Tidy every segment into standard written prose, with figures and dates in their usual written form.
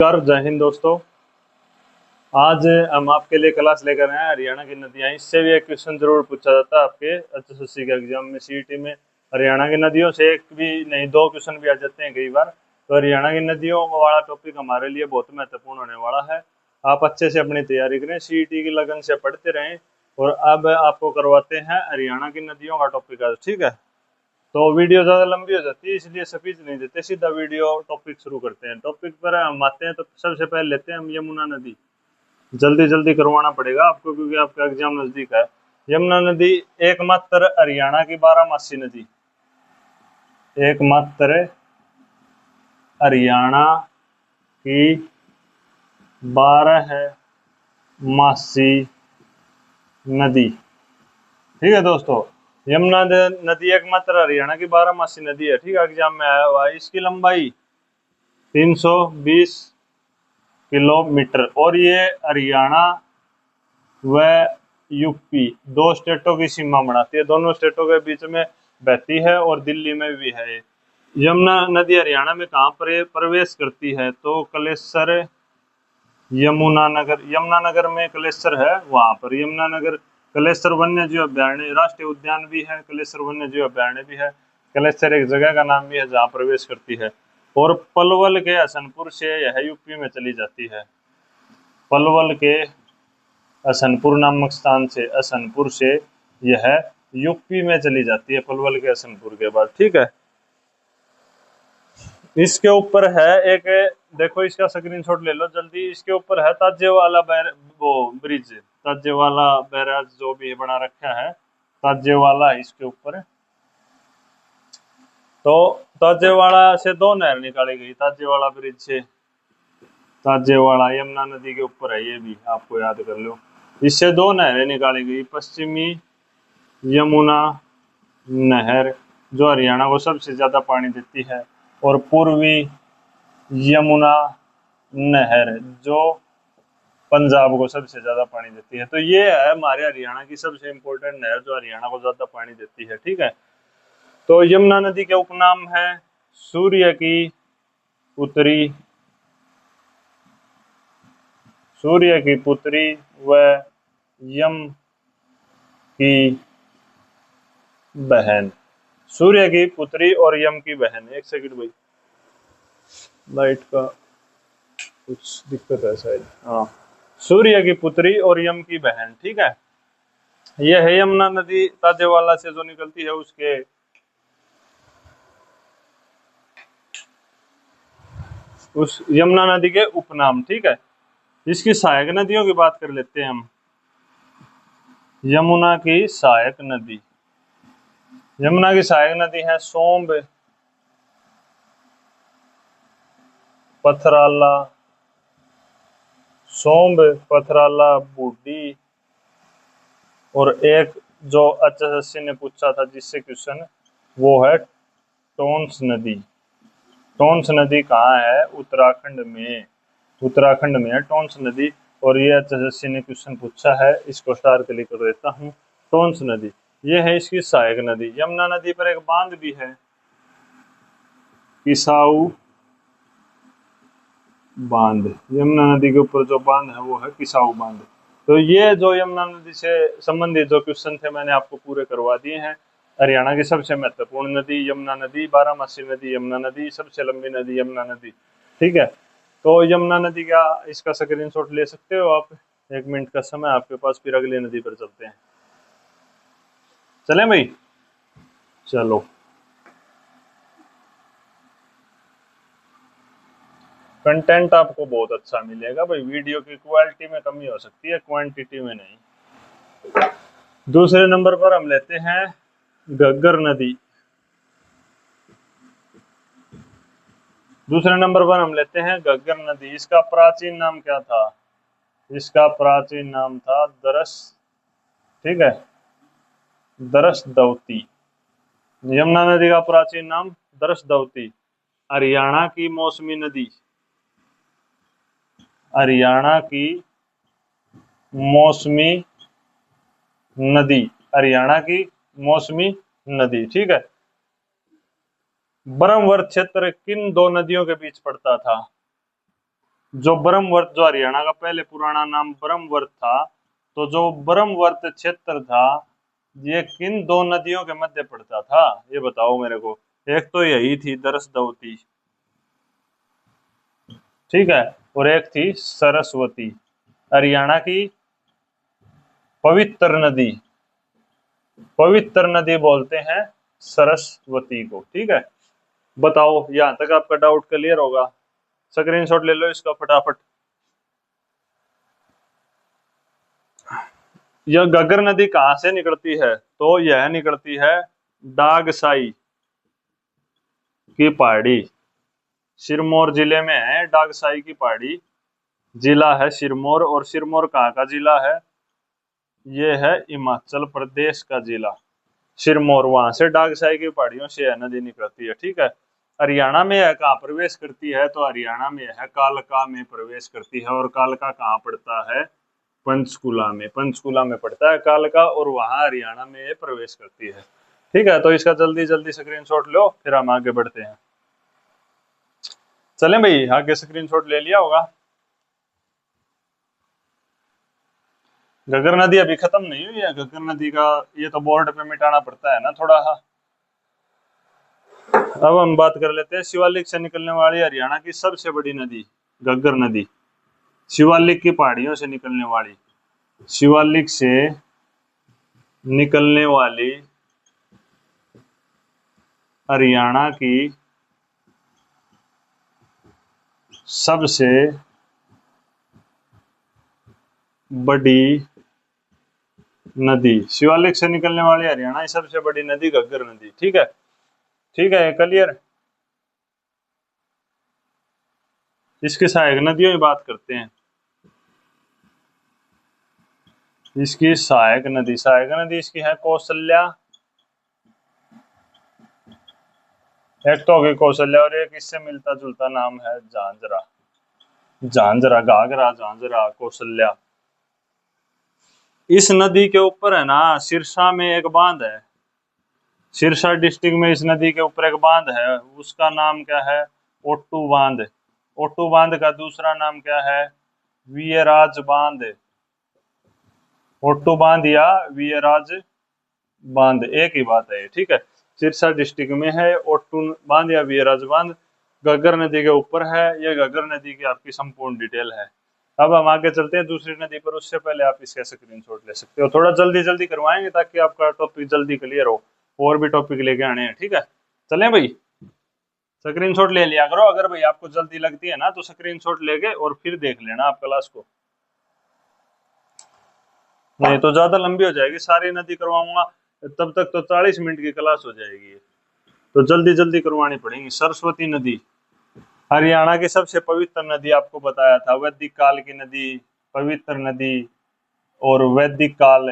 जय हिंद दोस्तों। आज हम आपके लिए क्लास लेकर आए हैं हरियाणा की नदियां। इससे भी एक क्वेश्चन जरूर पूछा जाता है आपके एचएसएससी के एग्जाम में, सीईटी में। हरियाणा की नदियों से एक भी नहीं, दो क्वेश्चन भी आ जाते हैं कई बार। तो हरियाणा की नदियों वाला टॉपिक हमारे लिए बहुत महत्वपूर्ण होने वाला है। आप अच्छे से अपनी तैयारी करें, सीईटी की लगन से पढ़ते रहें। और अब आपको करवाते हैं हरियाणा की नदियों का टॉपिक आज, ठीक है। तो वीडियो ज़्यादा लंबी हो जाती है, इसलिए स्पीच नहीं देते, सीधा वीडियो टॉपिक शुरू करते हैं। टॉपिक पर हम आते हैं तो सबसे पहले लेते हैं हम यमुना नदी। जल्दी जल्दी करवाना पड़ेगा आपको क्योंकि आपका एग्जाम नज़दीक है। यमुना नदी एकमात्र हरियाणा की बारहमासी नदी, एकमात्र हरियाणा की 12मासी नदी, ठीक है दोस्तों। यमुना नदी एकमात्र हरियाणा की 12मासी नदी है, ठीक है। एग्जाम में आया हुआ है। इसकी लंबाई 320 किलोमीटर और ये हरियाणा व यूपी दो स्टेटों की सीमा बनाती है। दोनों स्टेटों के बीच में बहती है और दिल्ली में भी है। यमुना नदी हरियाणा में कहाँ पर प्रवेश करती है तो कलेसर, यमुनानगर में कलेसर है, वहां पर यमुनानगर कलेसर वन्य जीव अभ्यारण्य, राष्ट्रीय उद्यान भी है, कलेसर वन्य जीव अभ्यारण्य भी है। कलेसर एक जगह का नाम भी है जहाँ प्रवेश करती है। और पलवल के हसनपुर से यह यूपी में चली जाती है। पलवल के हसनपुर नामक स्थान से, हसनपुर से यह यूपी में चली जाती है, पलवल के हसनपुर के बाद, ठीक है। इसके ऊपर है एक, देखो इसका स्क्रीनशॉट ले लो जल्दी। इसके ऊपर है ताजेवाला वो ब्रिज, ताजेवाला बैराज जो भी बना रखा है, ताजेवाला है इसके ऊपर। तो ताजेवाड़ा से दो नहर निकाली गई, ताजेवाड़ा ब्रिज से। ताजेवाड़ा यमुना नदी के ऊपर है, ये भी आपको याद कर लो। इससे दो नहरें निकाली गई, पश्चिमी यमुना नहर जो हरियाणा को सबसे ज्यादा पानी देती है, और पूर्वी यमुना नहर जो पंजाब को सबसे ज्यादा पानी देती है। तो ये है हमारे हरियाणा की सबसे इंपॉर्टेंट नहर जो हरियाणा को ज्यादा पानी देती है, ठीक है। तो यमुना नदी के उपनाम है सूर्य की पुत्री, सूर्य की पुत्री व यम की बहन। सूर्य की पुत्री और यम की बहन। एक सेकंड भाई, लाइट का कुछ दिक्कत है शायद। हाँ, सूर्य की पुत्री और यम की बहन, ठीक है। यह है यमुना नदी ताजेवाला से जो निकलती है उसके उस यमुना नदी के उपनाम, ठीक है। इसकी सहायक नदियों की बात कर लेते हैं हम। यमुना की सहायक नदी, यमुना की सहायक नदी है सोम्ब, पथराला, सोम्ब, पथराला, बूढ़ी, और एक जो एचएसएससी ने पूछा था जिससे क्वेश्चन, वो है टोंस नदी। टोंस नदी कहाँ है? उत्तराखंड में, उत्तराखंड में है टोंस नदी। और ये एचएसएससी ने क्वेश्चन पूछा है, इसको स्टार क्लिक कर देता हूँ। टोंस नदी ये है इसकी सहायक नदी। यमुना नदी पर एक बांध भी है, किसाऊ बांध। यमुना नदी के ऊपर जो बांध है वो है किसाऊ बांध। तो ये जो यमुना नदी से संबंधित जो क्वेश्चन थे मैंने आपको पूरे करवा दिए हैं। हरियाणा की सबसे महत्वपूर्ण नदी यमुना नदी, बारहमासी नदी यमुना नदी, सबसे लंबी नदी यमुना नदी, ठीक है। तो यमुना नदी का इसका स्क्रीनशॉट ले सकते हो आप। 1 मिनट का समय आपके पास, फिर अगली नदी पर चलते हैं। चलें भाई, चलो। कंटेंट आपको बहुत अच्छा मिलेगा भाई। वीडियो की क्वालिटी में कमी हो सकती है, क्वांटिटी में नहीं। दूसरे नंबर पर हम लेते हैं घग्गर नदी। दूसरे नंबर पर हम लेते हैं घग्गर नदी। इसका प्राचीन नाम क्या था? इसका प्राचीन नाम था दरस, ठीक है, दरसदवती। यमुना नदी का प्राचीन नाम दरसदवती। हरियाणा की मौसमी नदी, हरियाणा की मौसमी नदी, हरियाणा की मौसमी नदी, ठीक है। ब्रह्मवर्त क्षेत्र किन दो नदियों के बीच पड़ता था? जो ब्रह्मवर्त, जो हरियाणा का पहले पुराना नाम ब्रह्मवर्त था, तो जो ब्रह्मवर्त क्षेत्र था ये किन दो नदियों के मध्य पड़ता था, ये बताओ मेरे को। एक तो यही थी दरसदवती, ठीक है, और एक थी सरस्वती। हरियाणा की पवित्र नदी, पवित्र नदी बोलते हैं सरस्वती को, ठीक है। बताओ यहां तक आपका डाउट क्लियर होगा। स्क्रीनशॉट ले लो इसका फटाफट। यह घग्गर नदी कहां से निकलती है, तो यह निकलती है डागसाई की पहाड़ी, सिरमौर जिले में है डागसाई की पहाड़ी। जिला है सिरमौर, और सिरमौर कहाँ का जिला है, ये है हिमाचल प्रदेश का जिला सिरमौर। वहां से डागसाई की पहाड़ियों से यह नदी निकलती है, ठीक है। हरियाणा में यह कहाँ प्रवेश करती है, तो हरियाणा में यह कालका में प्रवेश करती है। और कालका कहाँ पड़ता है, पंचकुला में, पंचकुला में पड़ता है कालका, और वहां हरियाणा में ये प्रवेश करती है, ठीक है। तो इसका जल्दी जल्दी स्क्रीनशॉट लो, फिर हम आगे बढ़ते हैं। चलें भाई, आगे स्क्रीनशॉट ले लिया होगा। घग्गर नदी अभी खत्म नहीं हुई है, घग्गर नदी का ये तो बोर्ड पे मिटाना पड़ता है ना थोड़ा सा। अब हम बात कर लेते हैं शिवालिक से निकलने वाली हरियाणा की सबसे बड़ी नदी घग्गर नदी। शिवालिक की पहाड़ियों से निकलने वाली, शिवालिक से निकलने वाली हरियाणा की सबसे बड़ी नदी, शिवालिक से निकलने वाली हरियाणा की सबसे बड़ी नदी घग्गर नदी, ठीक है। ठीक है, क्लियर। इसकी सहायक नदियों की बात करते हैं। इसकी सहायक नदी, सहायक नदी इसकी है कौशल्या, एक तो होगी कौशल्या, और एक इससे मिलता जुलता नाम है झांझरा, झांझरा, घाघरा, झांझरा, कौशल्या। इस नदी के ऊपर है ना सिरसा में एक बांध है, सिरसा डिस्ट्रिक्ट में इस नदी के ऊपर एक बांध है, उसका नाम क्या है, ओट्टू बांध। ओट्टू बांध का दूसरा नाम क्या है, वीयराज बांध। ओट्टू बांध या वीयराज बांध एक ही बात है, ठीक है। सिरसा डिस्ट्रिक्ट में है ओट्टू बांध या वीयराज बांध, घग्गर नदी के ऊपर है। यह घग्गर नदी की आपकी संपूर्ण डिटेल है। अब हम आगे चलते हैं दूसरी नदी पर, उससे पहले आप इसका स्क्रीनशॉट ले सकते हो। थोड़ा जल्दी जल्दी करवाएंगे ताकि आपका टॉपिक जल्दी क्लियर हो, और भी टॉपिक लेके आने हैं, ठीक है। चलें भाई, स्क्रीनशॉट ले लिया करो, अगर भाई आपको जल्दी लगती है ना तो स्क्रीनशॉट लेके और फिर देख लेना आप क्लास को, नहीं तो ज्यादा लंबी हो जाएगी, सारी नदी करवाऊंगा तब तक तो 40 मिनट की क्लास हो जाएगी, तो जल्दी जल्दी करवानी पड़ेगी। सरस्वती नदी हरियाणा की सबसे पवित्र नदी, आपको बताया था, वैदिक काल की नदी, पवित्र नदी, और वैदिक काल,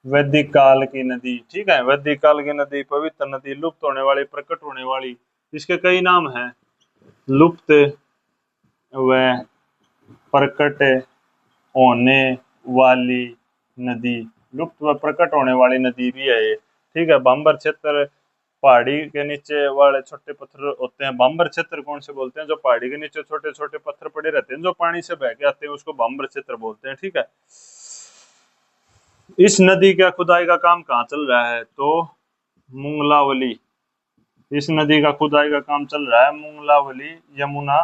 वैदिक काल की नदी, ठीक है। वैदिक काल की नदी, पवित्र नदी, लुप्त होने वाली, प्रकट होने वाली, इसके कई नाम हैं, लुप्त व प्रकट होने वाली नदी, लुप्त व प्रकट होने वाली नदी भी है ये, ठीक है। बांबर क्षेत्र, पहाड़ी के नीचे वाले छोटे पत्थर होते हैं, बांबर क्षेत्र कौन से बोलते हैं, जो पहाड़ी के नीचे छोटे छोटे पत्थर पड़े रहते हैं जो पानी से बह के आते हैं, उसको बांबर क्षेत्र बोलते हैं, ठीक है। इस नदी का खुदाई का काम कहाँ चल रहा है, तो मुंगलावली, इस नदी का खुदाई का काम चल रहा है मुंगलावली, यमुना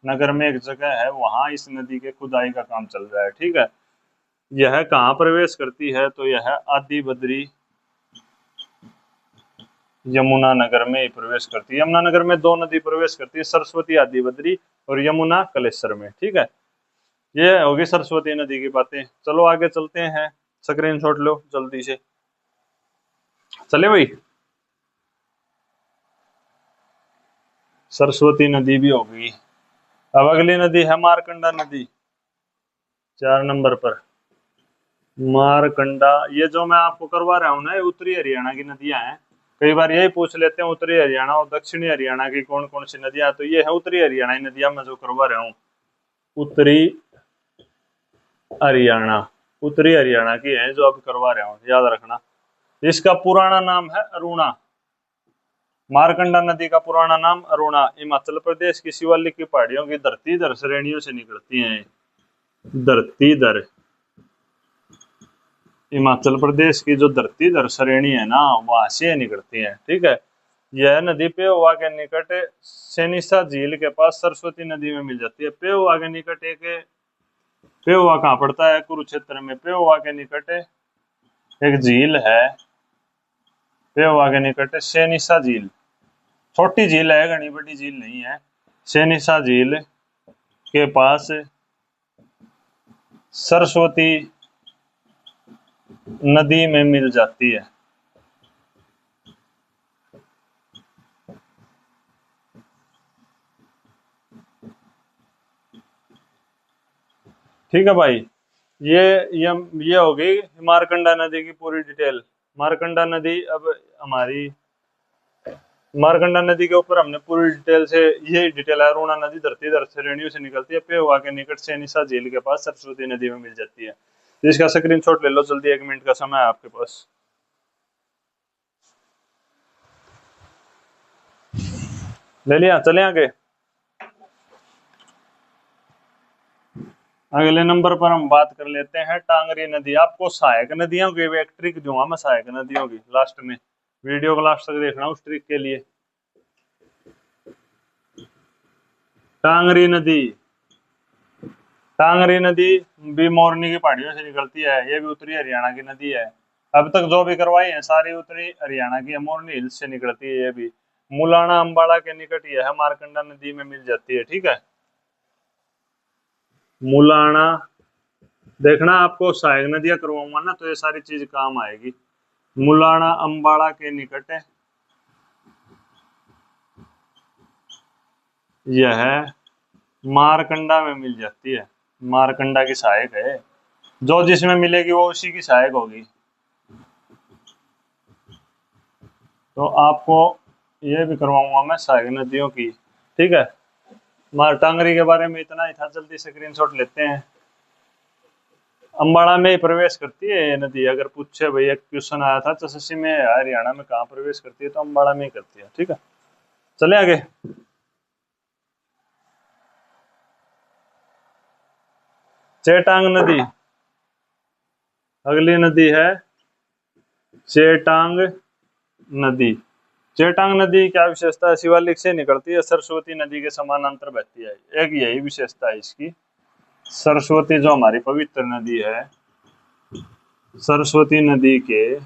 नगर में एक जगह है, वहां इस नदी के खुदाई का काम चल रहा है, ठीक है। यह कहाँ प्रवेश करती है, तो यह आदि बद्री यमुना नगर में ही प्रवेश करती है। यमुना नगर में दो नदी प्रवेश करती है, सरस्वती आदि बद्री और यमुना कलेश्वर में, ठीक है। ये होगी सरस्वती नदी की बातें। चलो आगे चलते हैं, स्क्रीनशॉट लो जल्दी से, चले भाई। सरस्वती नदी भी हो गई। अब अगली नदी है मारकंडा नदी, 4 नंबर पर मारकंडा। ये जो मैं आपको करवा रहा हूँ ना, ये उत्तरी हरियाणा की नदियां हैं। कई बार यही पूछ लेते हैं उत्तरी हरियाणा और दक्षिणी हरियाणा की कौन कौन सी नदियां, तो ये है उत्तरी हरियाणा की नदियां मैं जो करवा रहा हूँ, उत्तरी हरियाणा, उत्तरी हरियाणा की है जो अब करवा रहा हूँ, याद रखना। इसका पुराना नाम है अरुणा, मारकंडा नदी का पुराना नाम अरुणा हिमाचल प्रदेश की शिवालिक की पहाड़ियों की धरतीधर श्रेणियों से निकलती है। धरतीधर हिमाचल प्रदेश की जो धरतीधर श्रेणी है ना वहां से निकलती है। ठीक है, यह नदी पेहोवा के निकट सेनिसा झील के पास सरस्वती नदी में मिल जाती है। पेहोवा के निकट एक, पेहोवा कहाँ पड़ता है? कुरुक्षेत्र में। पेहोवा के निकट एक झील है, पेहोवा के निकट सेनिसा झील, छोटी झील है, घनी बड़ी झील नहीं है। सेनिसा झील के पास सरस्वती नदी में मिल जाती है। ठीक है भाई, ये हो गई मारकंडा नदी की पूरी डिटेल। मारकंडा नदी, अब हमारी मारकंडा नदी के ऊपर हमने पूरी डिटेल से, ये डिटेल है, अरुणा नदी धरतीधर श्रेणियों से निकलती है, पेहोवा के निकट सेनिसा झील के पास सरस्वती नदी में मिल जाती है। इसका स्क्रीनशॉट ले लो जल्दी, 1 मिनट का समय है आपके पास। ले लिया? चले आगे। अगले नंबर पर हम बात कर लेते हैं टांगरी नदी। आपको सहायक नदियों की एक ट्रिक दूंगा मैं, सहायक नदियों की, लास्ट में वीडियो को लास्ट तक देखना उस ट्रिक के लिए। टांगरी नदी, टांगरी नदी भी मोरनी की पहाड़ियों से निकलती है। ये भी उत्तरी हरियाणा की नदी है। अब तक जो भी करवाई है सारी उत्तरी हरियाणा की, मोरनी हिल्स से निकलती है। ये भी मुलाना अंबाला के निकट यह मारकंडा नदी में मिल जाती है। ठीक है, मुलाना, देखना आपको सहायक नदियां करवाऊंगा ना तो ये सारी चीज काम आएगी। मुलाना अंबाला के निकट यह मारकंडा में मिल जाती है। मारकंडा की सहायक है, जो जिसमें मिलेगी वो उसी की सहायक होगी। तो आपको ये भी करवाऊंगा मैं सहायक नदियों की। ठीक है, टांगरी के बारे में इतना ही था, जल्दी स्क्रीनशॉट लेते हैं। अंबाला में ही प्रवेश करती है ये नदी। अगर पूछे भाई, एक क्वेश्चन आया था एसएससी में, हरियाणा में कहाँ प्रवेश करती है, तो अंबाला में ही करती है। ठीक है, चले आगे। चेटांग नदी, अगली नदी है चेटांग नदी। चेटांग नदी क्या विशेषता है? शिवालिक से निकलती है, सरस्वती नदी के समानांतर बहती है। एक यही विशेषता है इसकी। सरस्वती जो हमारी पवित्र नदी है, सरस्वती नदी के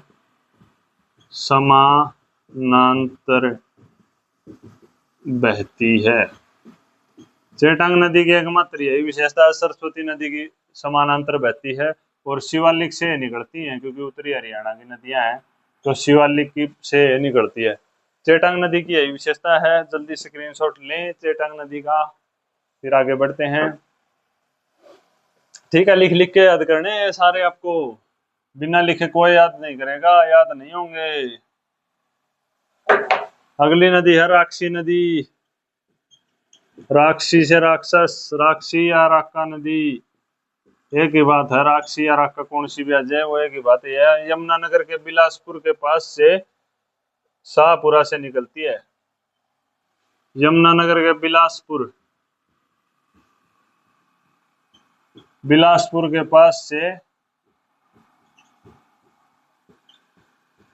समानांतर बहती है। चेटांग नदी की एकमात्र यही विशेषता है, सरस्वती नदी की समानांतर बहती है और शिवालिक से निकलती है, क्योंकि उत्तरी हरियाणा की नदियां हैं तो शिवालिक की से निकलती है। चेटांग नदी की यही विशेषता है। जल्दी स्क्रीनशॉट लें चेटांग नदी का, फिर आगे बढ़ते हैं। ठीक है, लिख लिख के याद करने हैं सारे, आपको बिना लिखे कोई याद नहीं करेगा, याद नहीं होंगे। अगली नदी है राक्षी नदी। राक्षी से राक्षस, राक्षी या राका नदी एक ही बात है। राक्षी या राका कौन सी भी आ जाए वो एक ही बात है। यमुनानगर के बिलासपुर के पास से शाहपुरा से निकलती है। यमुनानगर के बिलासपुर, बिलासपुर के पास से,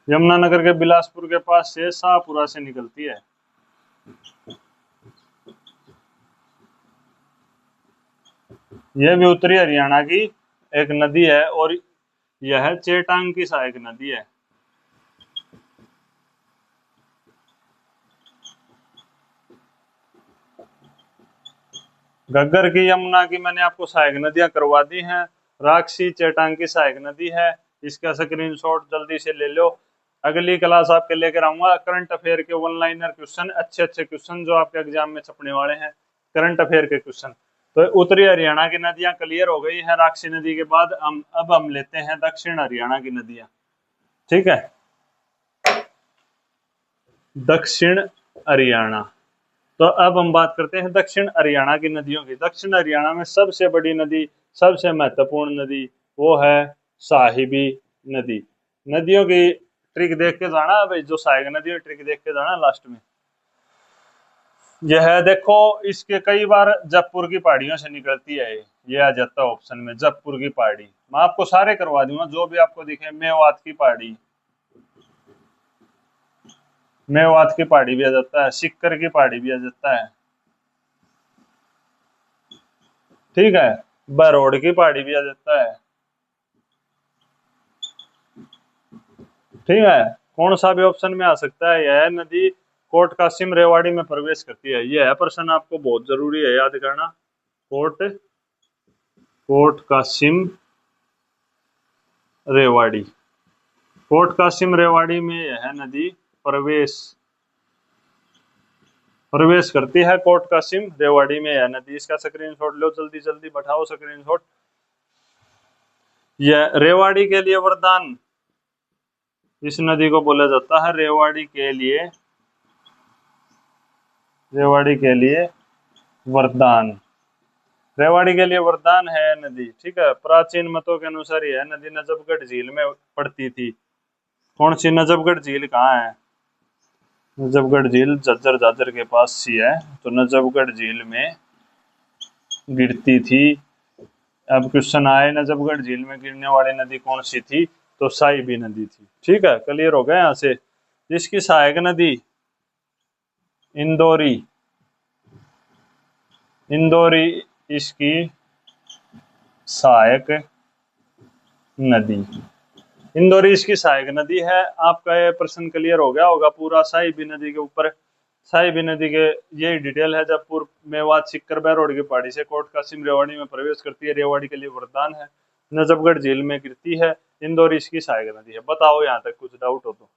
यमुनानगर के बिलासपुर के पास से शाहपुरा से निकलती है। यह भी उत्तरी हरियाणा की एक नदी है और यह चेटांग की सहायक नदी है। घग्गर की, यमुना की मैंने आपको सहायक नदियां करवा दी हैं। राक्षी चेटांग की सहायक नदी है। इसका स्क्रीनशॉट जल्दी से ले लो। अगली क्लास आपके लेकर आऊंगा करंट अफेयर के वन लाइनर क्वेश्चन, अच्छे अच्छे क्वेश्चन जो आपके एग्जाम में छपने वाले हैं, करंट अफेयर के क्वेश्चन। तो उत्तरी हरियाणा की नदियां क्लियर हो गई हैं राक्षी नदी के बाद। अब हम लेते हैं दक्षिण हरियाणा की नदियां। ठीक है, दक्षिण हरियाणा। तो अब हम बात करते हैं दक्षिण हरियाणा की नदियों की। दक्षिण हरियाणा में सबसे बड़ी नदी, सबसे महत्वपूर्ण नदी वो है साहिबी नदी। नदियों की ट्रिक देख के जाना भाई, जो सहायक नदी है ट्रिक देख के जाना लास्ट में। यह है देखो, इसके कई बार जयपुर की पहाड़ियों से निकलती है, ये आ जाता है ऑप्शन में जयपुर की पहाड़ी। मैं आपको सारे करवा दूंगा जो भी आपको दिखे। मेवात की पहाड़ी, मेवात की पहाड़ी भी आ जाता है, सिक्कर की पहाड़ी भी आ जाता है, ठीक है, बरोड की पहाड़ी भी आ जाता है, ठीक है। कौन सा भी ऑप्शन में आ सकता है। यह नदी कोट कासिम रेवाड़ी में प्रवेश करती है। यह प्रश्न आपको बहुत जरूरी है याद करना। कोट कासिम रेवाड़ी, कोट कासिम रेवाड़ी में यह नदी प्रवेश करती है। कोट कासिम रेवाड़ी में यह नदी। इसका स्क्रीनशॉट लो, जल्दी जल्दी बैठाओ स्क्रीनशॉट। यह रेवाड़ी के लिए वरदान, इस नदी को बोला जाता है रेवाड़ी के लिए वरदान। रेवाड़ी के लिए वरदान है नदी, ठीक है। प्राचीन मतों के अनुसार यह नदी नजफगढ़ झील में पड़ती थी। कौन सी नजफगढ़ झील कहाँ है? नजफगढ़ झील झज्जर झाझर के पास सी है, तो नजफगढ़ झील में गिरती थी। अब क्वेश्चन आए नजफगढ़ झील में गिरने वाली नदी कौन सी थी, तो साहिबी नदी थी, ठीक है। क्लियर हो गया यहाँ से। इसकी सहायक नदी इंदौरी, इसकी सहायक नदी, इंदौरी इसकी सहायक नदी है। आपका ये प्रश्न क्लियर हो गया होगा पूरा साहिबी नदी के ऊपर। साहिबी नदी के यही डिटेल है। जयपुर मेवात सिक्कर बहरोड की पहाड़ी से कोट कासिम रेवाड़ी में प्रवेश करती है, रेवाड़ी के लिए वरदान है, नजफगढ़ झील में गिरती है, इंदौर इसकी सहायक नदी है। बताओ यहाँ तक कुछ डाउट हो तो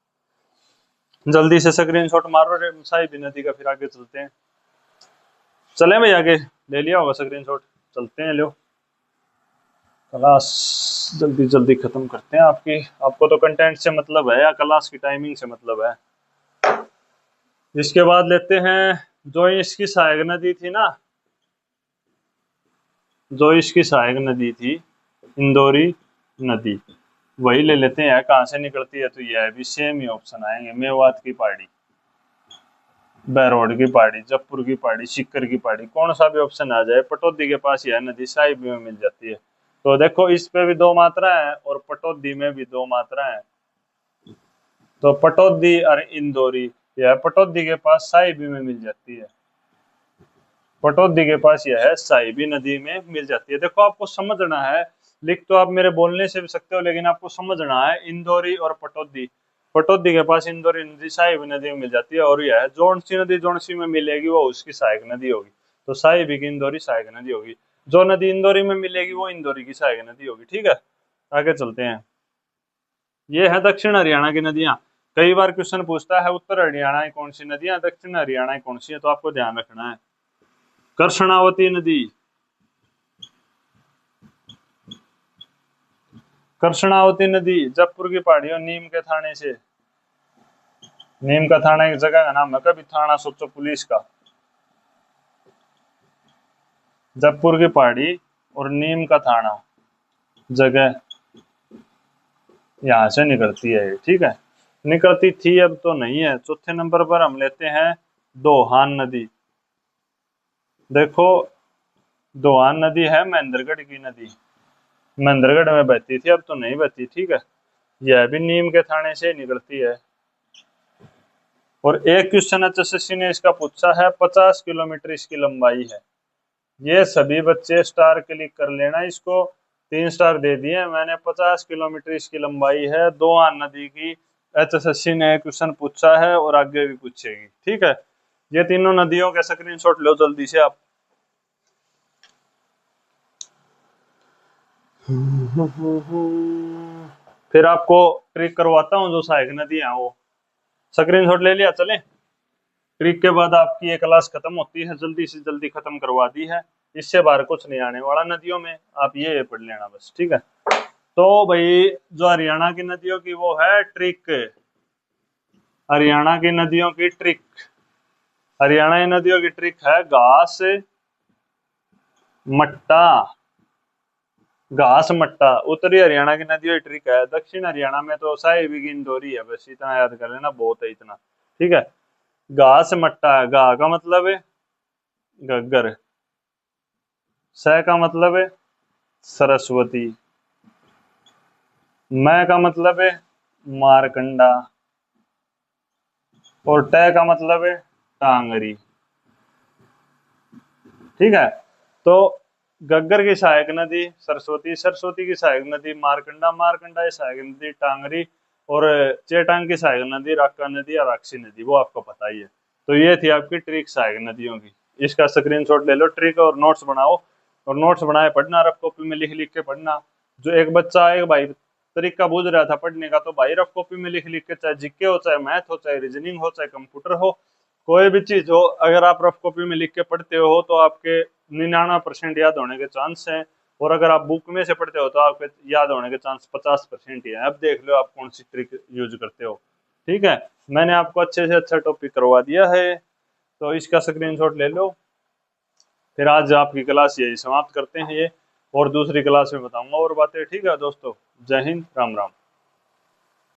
जल्दी से स्क्रीनशॉट मारो साहिबी नदी का, फिर आगे चलते हैं। चले भाई आगे, ले लिया होगा स्क्रीनशॉट, चलते हैं। लो क्लास जल्दी जल्दी खत्म करते हैं आपकी। आपको तो कंटेंट से मतलब है या क्लास की टाइमिंग से मतलब है? इसके बाद लेते हैं जो इसकी सहायक नदी थी ना, जो इसकी सहायक नदी थी इंदौरी नदी, वही ले लेते हैं। कहाँ से निकलती है, तो यह भी सेम ही ऑप्शन आएंगे। मेवात की पहाड़ी, बहरोड की पहाड़ी, जयपुर की पहाड़ी, सिक्कर की पहाड़ी, कौन सा भी ऑप्शन आ जाए। पटौदी के पास यह नदी साहिबी में मिल जाती है। तो देखो इस पे भी दो मात्रा है और पटौदी में भी दो मात्रा है। तो पटौदी और इंदौरी, यह पटौदी के पास साहिबी में मिल जाती है, पटौदी के पास यह है साहिबी नदी में मिल जाती है। देखो आपको समझना है, लिख तो आप मेरे बोलने से भी सकते हो, लेकिन आपको समझना है इंदौरी और पटौदी। पटौदी के पास इंदौरी नदी साहिबी नदी में मिल जाती है, और यह जौनसी नदी जौनसी में मिलेगी वो उसकी सहायक नदी होगी। तो साहिबी की इंदौरी सहायक नदी होगी। जो नदी इंदौरी में मिलेगी वो इंदौरी की सहायक नदी होगी, ठीक है। आगे चलते हैं। ये है दक्षिण हरियाणा की नदियां। कई बार क्वेश्चन पूछता है उत्तर हरियाणा की कौन सी नदियां, दक्षिण हरियाणा की कौन सी है, तो आपको ध्यान रखना है। कर्षणावती नदी, कर्षणावती नदी जयपुर की पहाड़ियों नीम के थाने से, नीम का थाना एक जगह का नाम है, कभी थाना सोचो पुलिस का। जयपुर की पहाड़ी और नीम का थाना जगह यहां से निकलती है, ठीक है। निकलती थी, अब तो नहीं है। चौथे नंबर पर हम लेते हैं दोहान नदी। देखो दोहान नदी है महेंद्रगढ़ की नदी, महेंद्रगढ़ में बहती थी, अब तो नहीं बहती, ठीक है। यह भी नीम के थाने से निकलती है। और एक क्वेश्चन एचएसएससी ने इसका पूछा है, 50 किलोमीटर इसकी लंबाई है। ये सभी बच्चे स्टार क्लिक कर लेना, इसको 3 स्टार दे दिए मैंने। 50 किलोमीटर इसकी लंबाई है, दोहान नदी की एचएसएससी ने क्वेश्चन पूछा है और आगे भी पूछेगी, ठीक है। ये तीनों नदियों के स्क्रीनशॉट लो जल्दी से आप। फिर आपको ट्रिक करवाता हूँ, जो सहायक नदी है वो स्क्रीनशॉट ले लिया। चले, ट्रिक के बाद आपकी ये क्लास खत्म होती है, जल्दी से जल्दी खत्म करवा दी है। इससे बाहर कुछ नहीं आने वाला नदियों में, आप ये पढ़ लेना बस, ठीक है। तो भाई जो हरियाणा की नदियों की वो है ट्रिक, हरियाणा की नदियों की ट्रिक, हरियाणा की नदियों की ट्रिक है घास, मट्टा, घास मट्टा उत्तरी हरियाणा की नदियों की ट्रिक है, दक्षिण हरियाणा में तो साई बिगिन दोरी है, बस इतना याद कर लेना, बहुत है इतना। ठीक है, घास मट्टा है, गा का मतलब है घग्गर, स का मतलब है सरस्वती, मैं का मतलब है मारकंडा, और ट का मतलब है टांगरी। ठीक है, तो गग्गर की सहायक नदी सरस्वती, सरस्वती की सहायक नदी मारकंडा, मारकंडा की सहायक नदी टांगरी, और चेटांग की सहायक नदी राका नदी या राक्षी नदी, वो आपको पता ही है। तो ये थी आपकी ट्रिक सहायक नदियों की। इसका स्क्रीनशॉट ले लो ट्रिक, और नोट्स बनाओ, और नोट्स बनाए पढ़ना, रफ कॉपी में लिख लिख के पढ़ना। जो एक बच्चा एक भाई तरीका बूझ रहा था पढ़ने का, तो भाई रफ कॉपी में लिख लिख के, चाहे जीके हो, चाहे मैथ हो, चाहे रीजनिंग हो, चाहे कंप्यूटर हो, कोई भी चीज हो, अगर आप रफ कॉपी में लिख के पढ़ते हो तो आपके 99% याद होने के चांस हैं। और अगर आप बुक में से पढ़ते हो तो आपके याद होने के चांस 50% ही है। अब देख लो आप कौन सी ट्रिक यूज करते हो। ठीक है, मैंने आपको अच्छे से अच्छा टॉपिक करवा दिया है, तो इसका स्क्रीनशॉट ले लो। फिर आज आपकी क्लास यही समाप्त करते हैं ये, और दूसरी क्लास में बताऊंगा और बातें। ठीक है दोस्तों, जय हिंद, राम राम।